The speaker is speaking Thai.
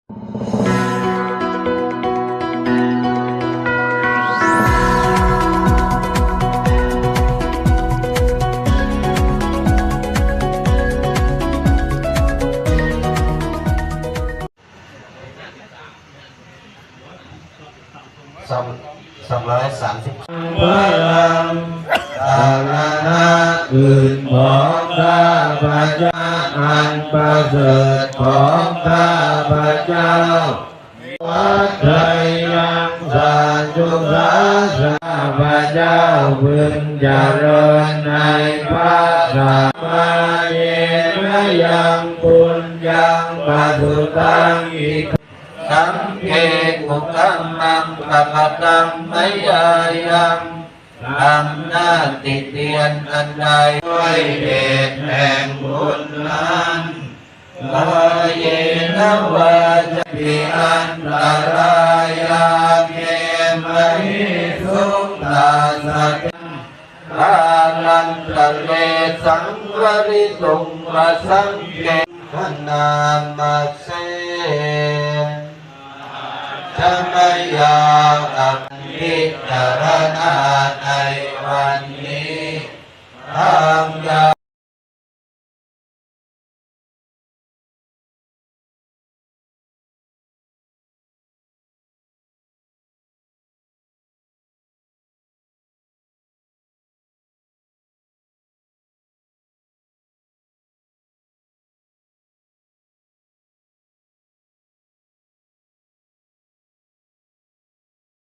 230พลังตาลานะอื่นของข้าพเจ้าอันประเสริฐของข้าพเจ้าวัดไทยยังสาธุสาข้าพเจ้าพึงเจริญในพระธรรมเยนะยังปุญญังปัสสุตังอิสังเกตมุขังมังกัปตังไมยายังทำหน้าติเตียนอันใดด้วยเหตุแห่งบุญนั้นลาเยนะวาจะพิอันตรายาเกมหิสุขตาสัจกาลันตะเลสังวริตุงวสังเกขนามาเสธรรมยาอัปปิจารณาในวัน